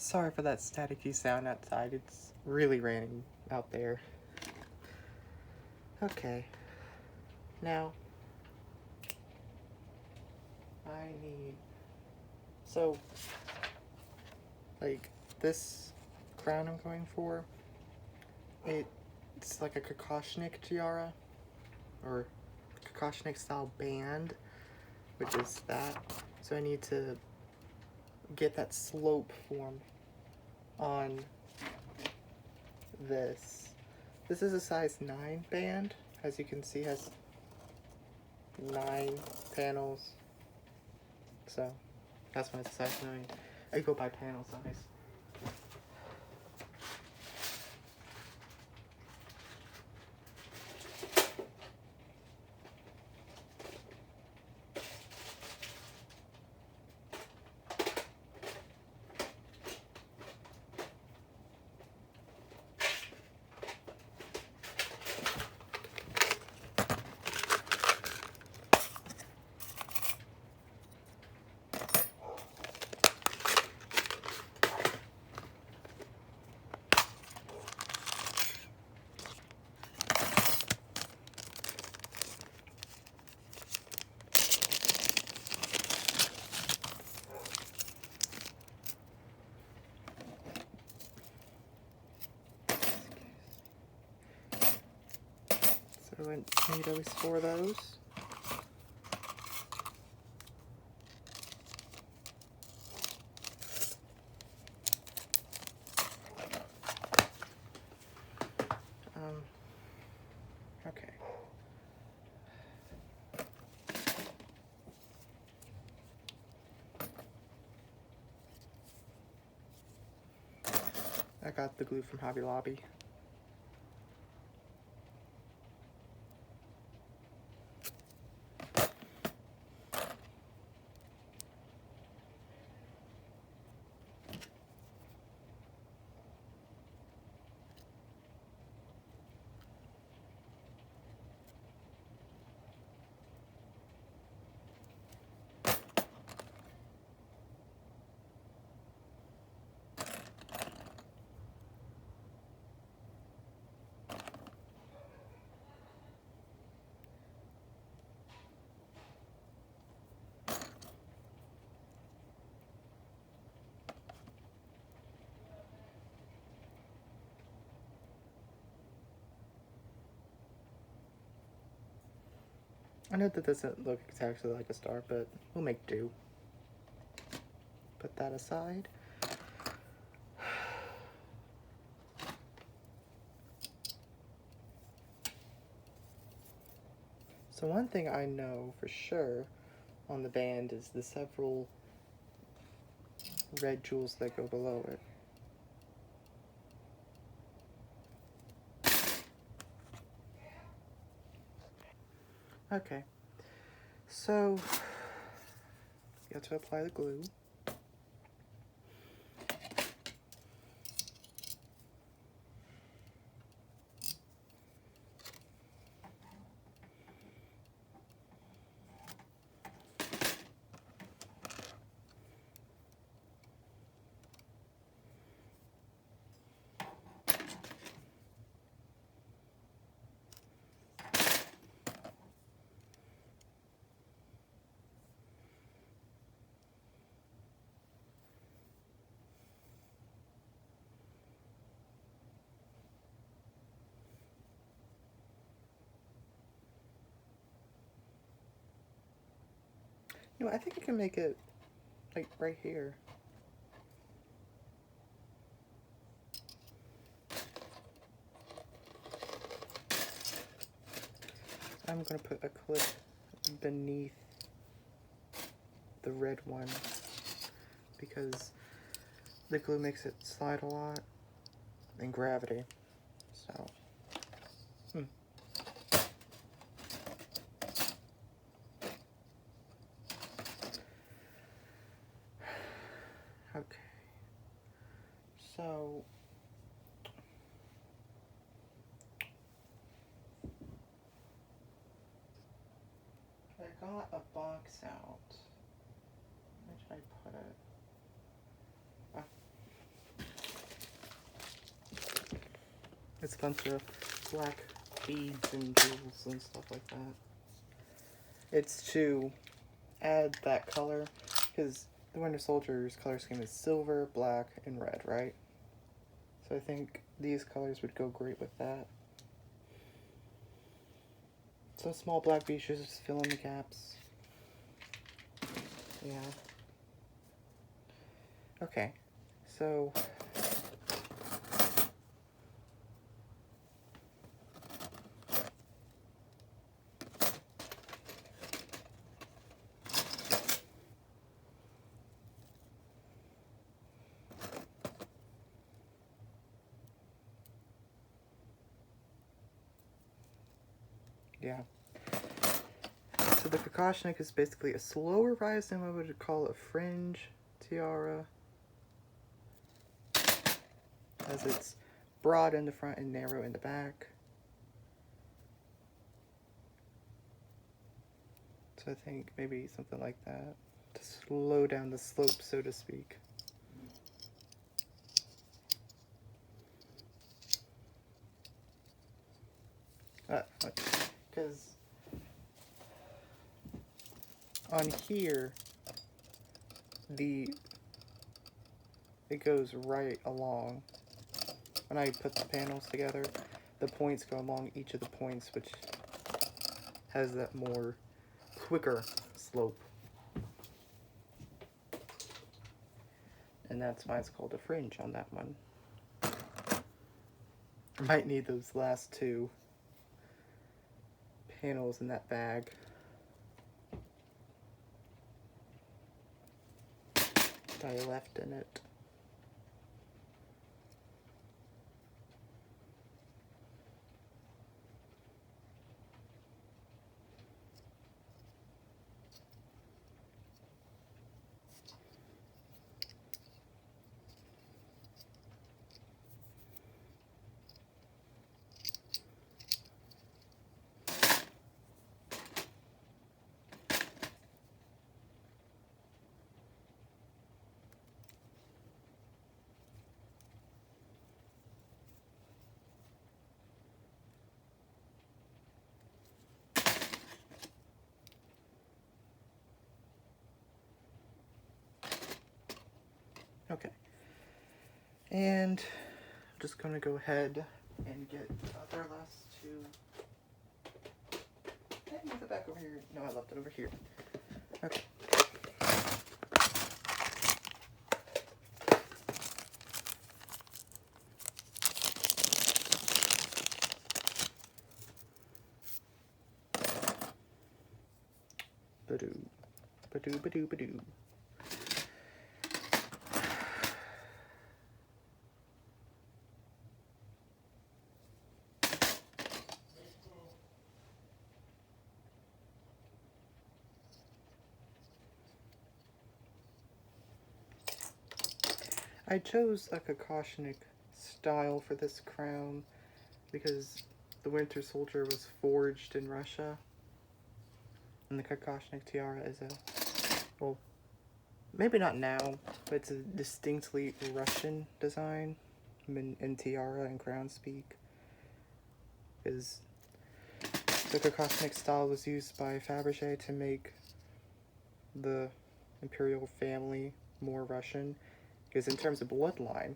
Sorry for that staticky sound outside. It's really raining out there. Okay. Now, I need... So, like, this crown I'm going for, it's like a Kokoshnik Tiara, or Kokoshnik style band, which is that. So I need to get that slope form on this. This is a size 9 band. As you can see, has 9 panels. So that's why it's a size 9. I go by panel size. So I need at least 4 of those. Okay. I got the glue from Hobby Lobby. I know that doesn't look exactly like a star, but we'll make do. Put that aside. So one thing I know for sure on the band is the several red jewels that go below it. Okay, so you have to apply the glue. You know, I think I can make it like right here. I'm gonna put a clip beneath the red one because the glue makes it slide a lot and gravity. So, okay. So, I got a box out. Where did I put it? a bunch of black beads and jewels and stuff like that. It's to add that color, because the Winter Soldier's color scheme is silver, black, and red, right? So I think these colors would go great with that. So small black beads just fill in the gaps. Yeah. Okay, so yeah. So the Kokoshnik is basically a slower rise than I would call a fringe tiara, as it's broad in the front and narrow in the back. So I think maybe something like that to slow down the slope, so to speak. Because on here, it goes right along. When I put the panels together, the points go along each of the points, which has that more quicker slope. And that's why it's called a fringe on that one. I might need those last two panels in that bag. That I left in it. Okay. And I'm just gonna go ahead and get the other last two. Hey, move it back over here. No, I left it over here. Okay. Badoo. Badoo, badoo, badoo. I chose a Kokoshnik style for this crown because the Winter Soldier was forged in Russia. And the Kokoshnik Tiara is well, maybe not now, but it's a distinctly Russian design in tiara and crown speak. Because the Kokoshnik style was used by Fabergé to make the imperial family more Russian. Because in terms of bloodline,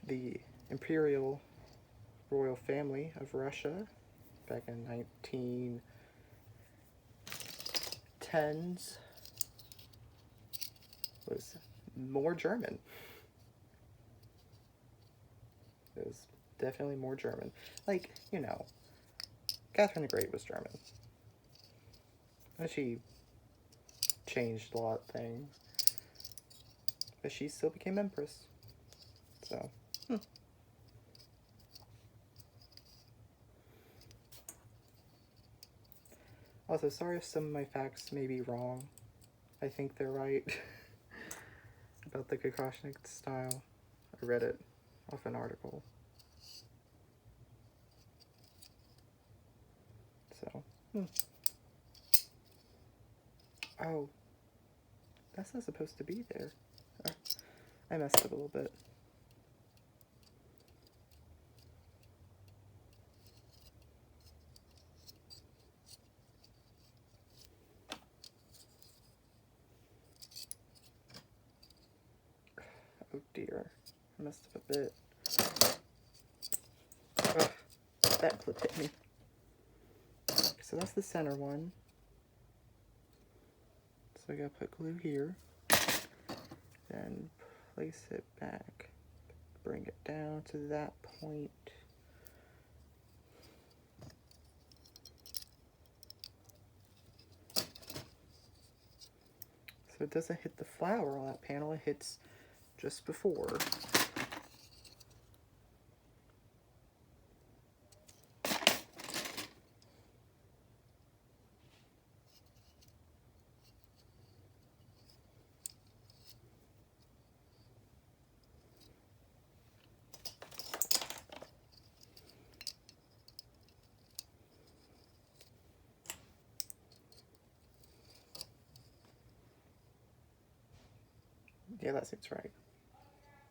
the imperial royal family of Russia back in 1910s was more German. It was definitely more German. Like, you know, Catherine the Great was German. And she changed a lot of things. But she still became empress. So, Also, sorry if some of my facts may be wrong. I think they're right about the Kokoshnik style. I read it off an article. So, Oh, that's not supposed to be there. Oh, I messed up a little bit. Oh dear, I messed up a bit. Ugh, that clip hit me. So that's the center one. So I gotta put glue here. Then place it back. Bring it down to that point. So it doesn't hit the flower on that panel, it hits just before. Yeah, that seems right.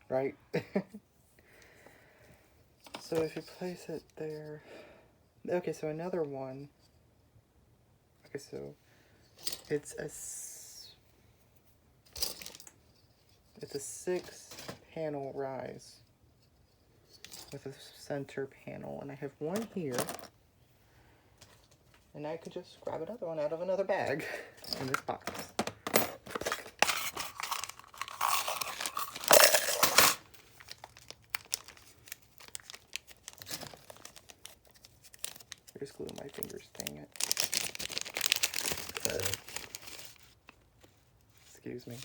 Right? So if you place it there... Okay, so another one. Okay, so it's a 6-panel rise with a center panel, and I have one here, and I could just grab another one out of another bag in this box. There's glue in my fingers, dang it. Excuse me.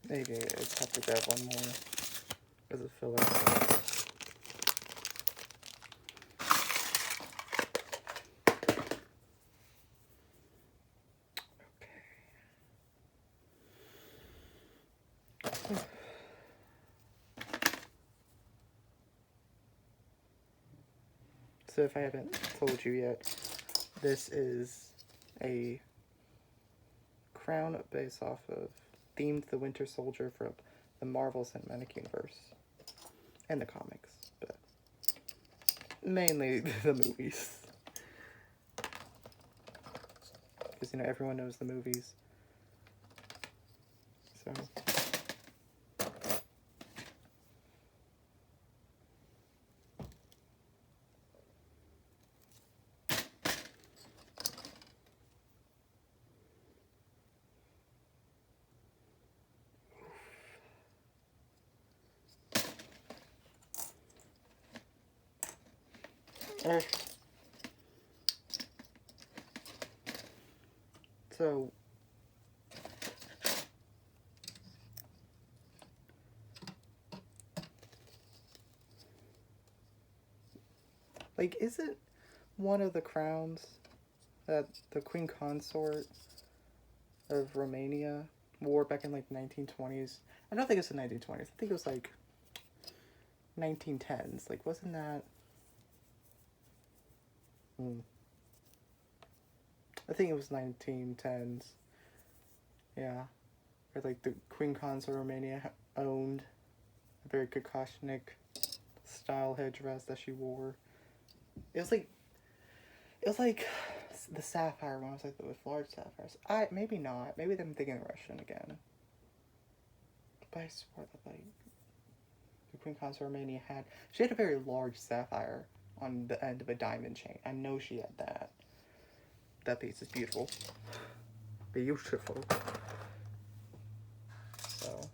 Maybe I just have to grab one more as a filler. Okay. So if I haven't told you yet, this is a crown based off of themed the Winter Soldier from the Marvel Cinematic Universe and the comics, but mainly the movies. Because, you know, everyone knows the movies. So... So, like, isn't one of the crowns that the Queen Consort of Romania wore back in, like, 1920s? I don't think it's the 1920s. I think it was, like, 1910s. Like, wasn't that... I think it was 1910s. Yeah. Or, like, the Queen Consort of Romania owned a very Kokoshnik style headdress that she wore. It was like the sapphire one. It was like with large sapphires. Maybe not. Maybe I'm thinking Russian again. But I swear that, like, the Queen Consort of Romania she had a very large sapphire on the end of a diamond chain. I know she had that. That piece is beautiful. Beautiful. So,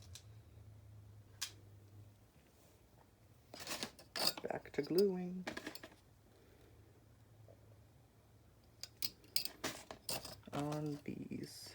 back to gluing. On these.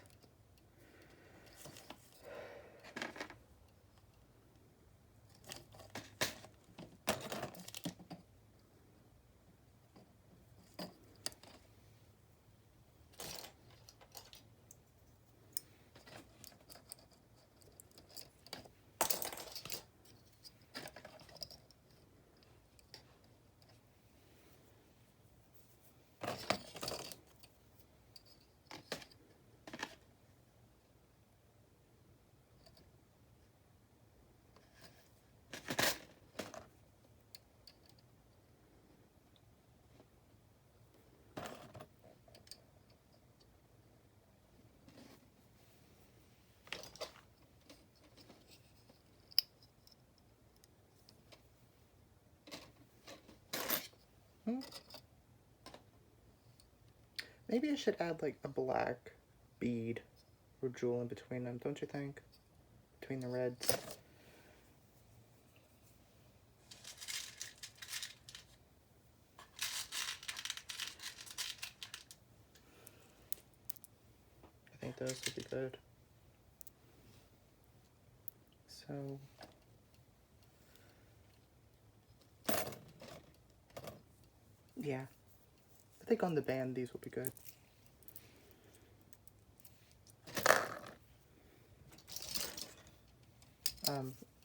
Maybe I should add like a black bead or jewel in between them, don't you think? Between the reds. I think those would be good. So yeah, I think on the band these will be good.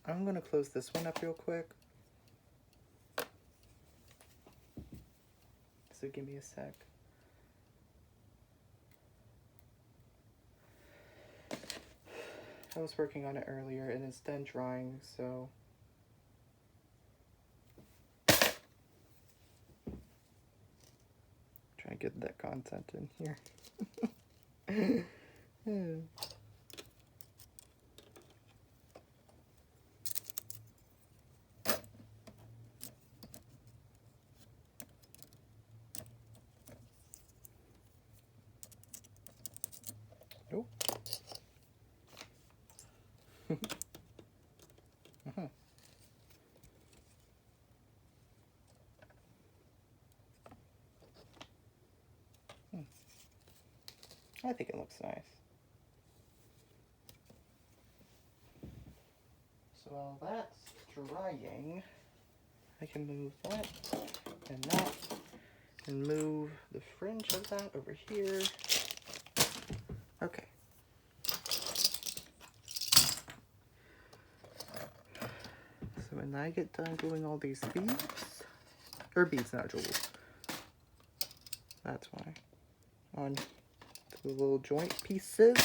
I'm gonna close this one up real quick. So give me a sec. I was working on it earlier and it's done drying, so trying to get that content in here. Nope. I think it looks nice. So while that's drying, I can move that and that and move the fringe of that over here. Okay. So when I get done gluing all these beads, or beads, not jewels, that's why, on the little joint pieces,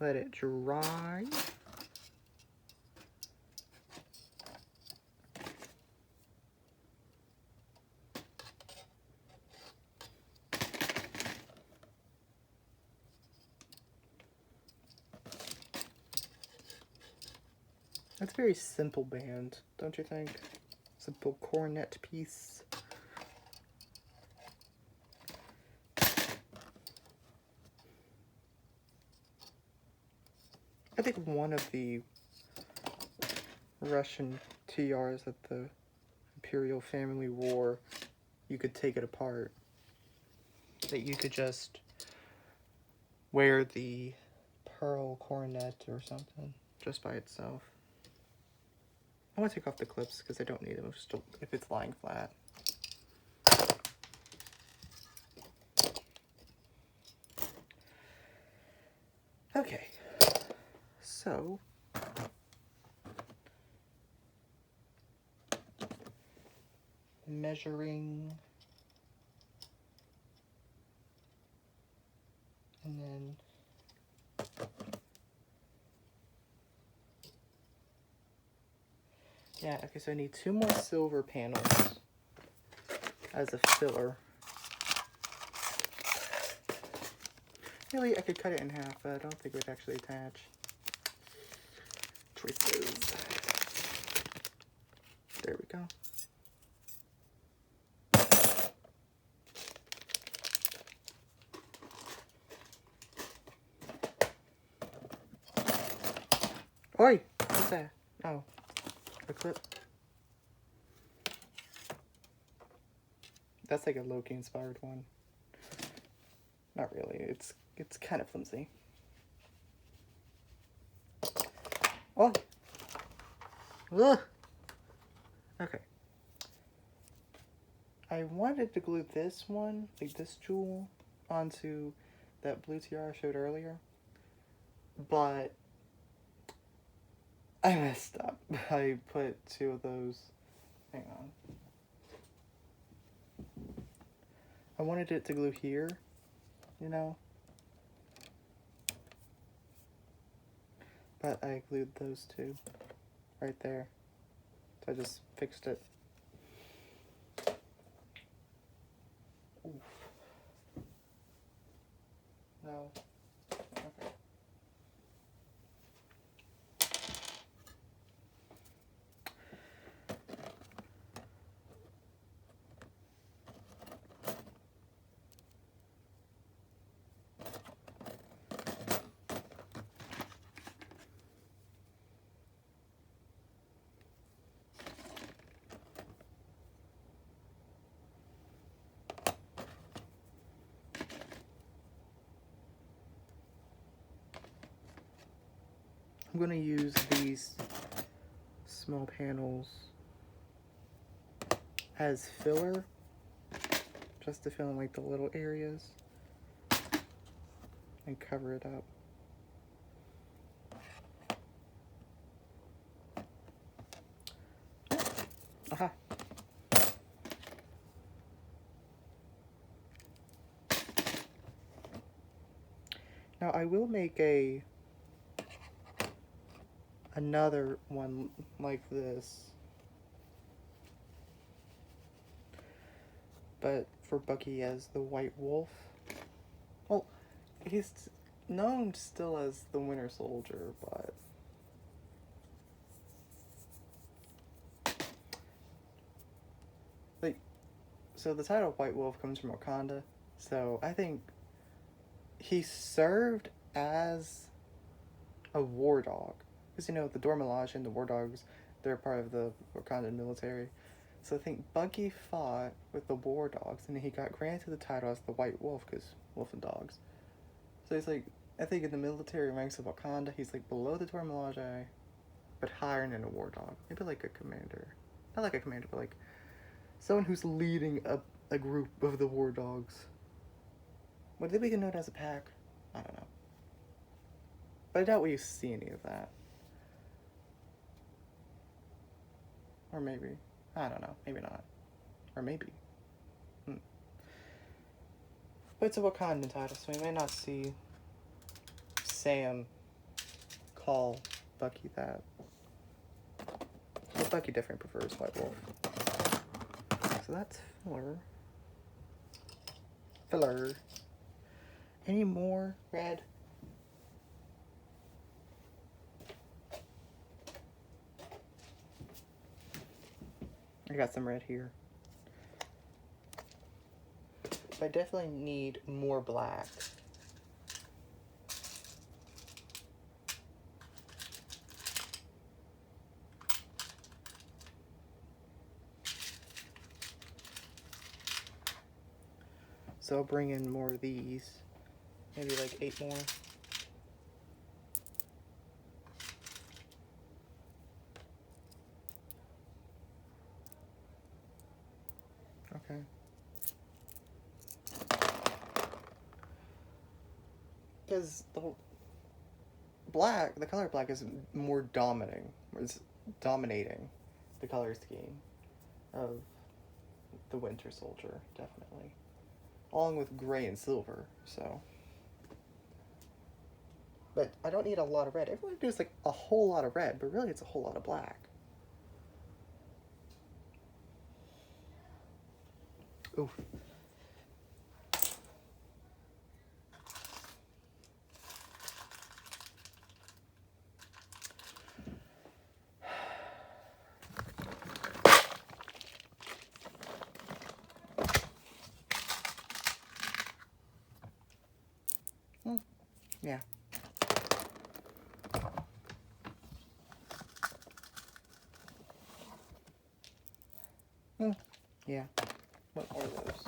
let it dry. That's a very simple band, don't you think? Simple cornet piece. I think one of the Russian tiaras that the imperial family wore, you could take it apart. That you could just wear the pearl coronet or something just by itself. I want to take off the clips because I don't need them if it's lying flat. Okay, so measuring, and then yeah, okay, so I need 2 more silver panels as a filler. Really, I could cut it in half, but I don't think it would actually attach. Choices. There we go. Oi! What's that? Oh, a clip. That's like a Loki inspired one. Not really. It's kind of flimsy. Oh. Ugh. Okay. I wanted to glue this one, like this jewel, onto that blue tiara I showed earlier, but I messed up. I put 2 of those. Hang on. I wanted it to glue here, you know, but I glued those 2 right there. So I just fixed it. Oof. No. Okay. I'm going to use these small panels as filler, just to fill in like the little areas and cover it up. Aha. Now I will make another one like this, but for Bucky as the White Wolf. Well, he's known still as the Winter Soldier, but like, so the title White Wolf comes from Wakanda, so I think he served as a war dog. Because, you know, the Dora Milaje and the war dogs, they're part of the Wakandan military. So I think Bucky fought with the war dogs, and he got granted the title as the White Wolf, because wolf and dogs. So he's like, I think in the military ranks of Wakanda, he's like below the Dora Milaje, but higher than a war dog. Maybe like a commander. Not like a commander, but like someone who's leading a group of the war dogs. Would they be known as a pack? I don't know. But I doubt we see any of that. Or maybe. I don't know. Maybe not. Or maybe. But it's a Wakandan title, so we may not see Sam call Bucky that. But Bucky definitely prefers White Wolf. So that's filler. Filler. Any more red? I got some red here. I definitely need more black. So I'll bring in more of these. Maybe like 8 more. Okay. Because the color black is more dominating. It's dominating the color scheme of the Winter Soldier, definitely. Along with gray and silver, so. But I don't need a lot of red. Everyone does like a whole lot of red, but really it's a whole lot of black. Oof. Yeah. Yeah. What are those?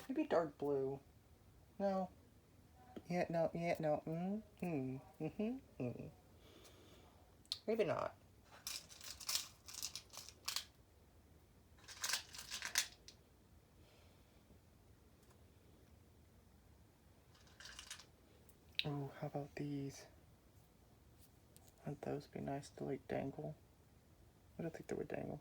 Maybe dark blue. No. Yeah, no, yeah, no. Maybe not. Oh, how about these? Wouldn't those be nice to like dangle? I don't think they would dangle.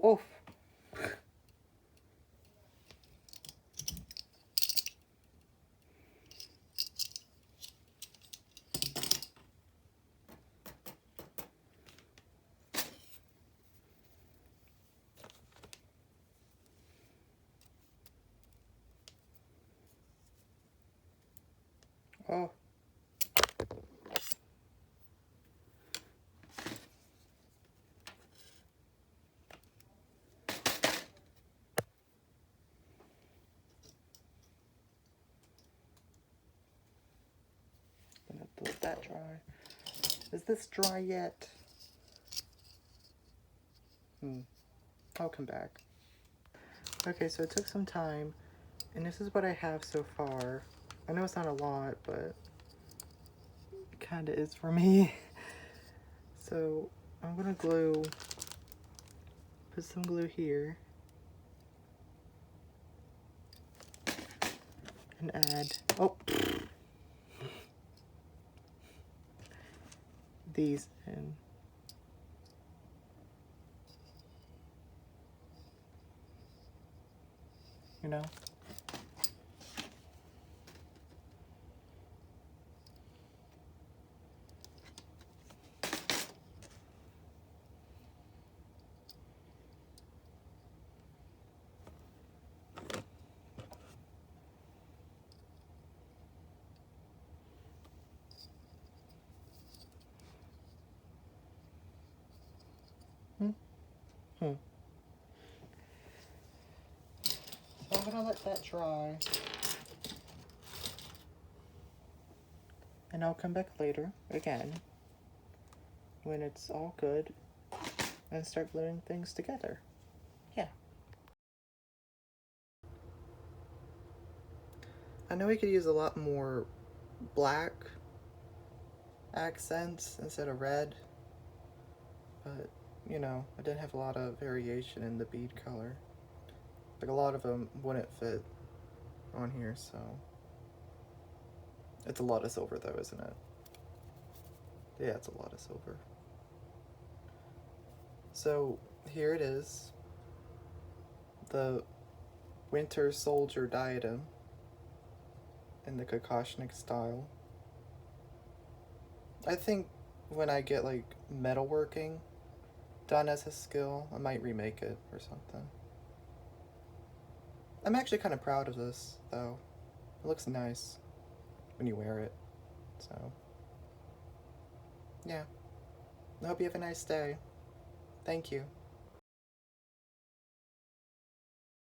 Oof. Is this dry yet? I'll come back. Okay, so it took some time, and this is what I have so far. I know it's not a lot, but it kind of is for me. So I'm gonna put some glue here, and add, these in. You know? So I'm gonna let that dry. And I'll come back later, again, when it's all good, and start gluing things together. Yeah. I know we could use a lot more black accents instead of red, but, you know, I didn't have a lot of variation in the bead color. Like, a lot of them wouldn't fit on here, so. It's a lot of silver, though, isn't it? Yeah, it's a lot of silver. So, here it is. The Winter Soldier diadem in the Kokoshnik style. I think when I get, like, metalworking done as a skill, I might remake it or something. I'm actually kind of proud of this, though. It looks nice when you wear it, so. Yeah. I hope you have a nice day. Thank you.